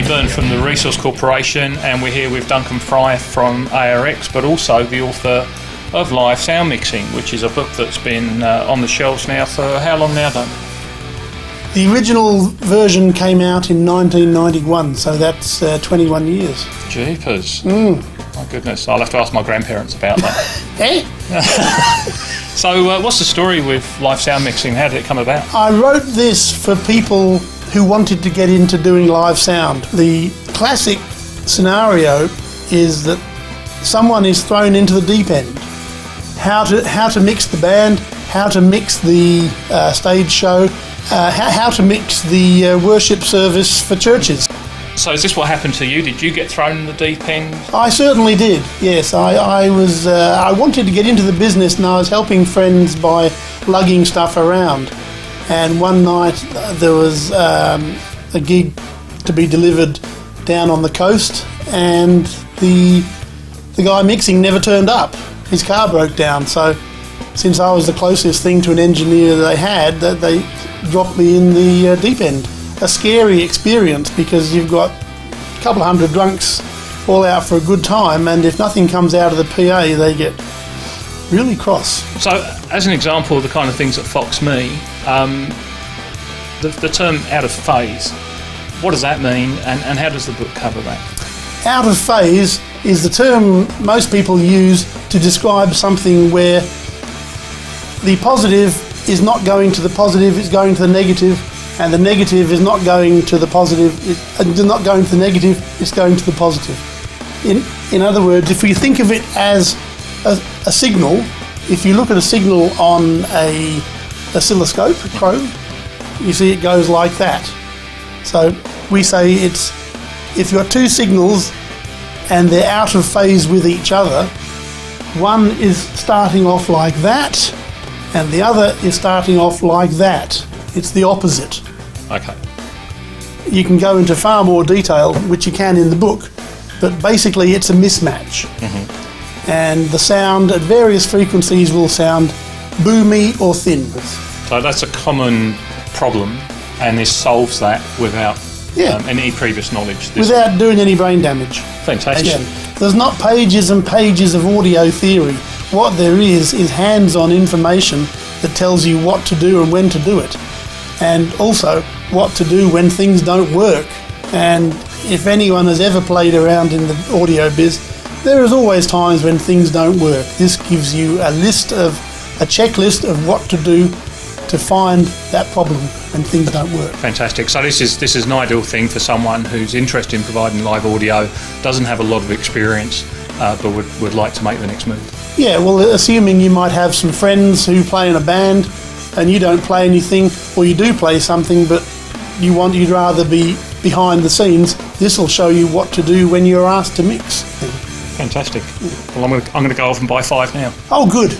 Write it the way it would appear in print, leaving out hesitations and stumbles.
Burn from the Resource Corporation, and we're here with Duncan Fry from ARX, but also the author of Live Sound Mixing, which is a book that's been on the shelves now for how long now, Duncan? The original version came out in 1991, so that's 21 years. Jeepers. My goodness, I'll have to ask my grandparents about that. So what's the story with Live Sound Mixing? How did it come about? I wrote this for people who wanted to get into doing live sound. The classic scenario is that someone is thrown into the deep end. How to mix the band, how to mix the stage show, how to mix the worship service for churches. So is this what happened to you? Did you get thrown in the deep end? I certainly did, yes. I wanted to get into the business, and I was helping friends by lugging stuff around. And one night there was a gig to be delivered down on the coast, and the guy mixing never turned up. His car broke down, so since I was the closest thing to an engineer they had, that they dropped me in the deep end. A scary experience, because you've got a couple of hundred drunks all out for a good time, and if nothing comes out of the PA, they get really cross. So, as an example of the kind of things that fox me, the term out of phase, what does that mean, and how does the book cover that? Out of phase is the term most people use to describe something where the positive is not going to the positive, it's going to the negative, and the negative is not going to the positive, it's not going to the negative, it's going to the positive. In other words, if we think of it as a signal, if you look at a signal on a oscilloscope, a probe, you see it goes like that. So we say it's, if you've got two signals and they're out of phase with each other, one is starting off like that and the other is starting off like that. It's the opposite. Okay. You can go into far more detail, which you can in the book, but basically it's a mismatch. Mm-hmm. And the sound at various frequencies will sound boomy or thin. So that's a common problem, and this solves that without any previous knowledge. Without doing any brain damage. Fantastic. Again, there's not pages and pages of audio theory. What there is hands-on information that tells you what to do and when to do it. And also what to do when things don't work. And if anyone has ever played around in the audio biz, there is always times when things don't work. This gives you a checklist of what to do to find that problem when things don't work. Fantastic. So this is an ideal thing for someone who's interested in providing live audio, doesn't have a lot of experience, but would like to make the next move. Yeah, well, assuming you might have some friends who play in a band and you don't play anything, or you do play something but you'd rather be behind the scenes, this will show you what to do when you're asked to mix. Fantastic. Well, I'm going to go off and buy 5 now. Oh, good.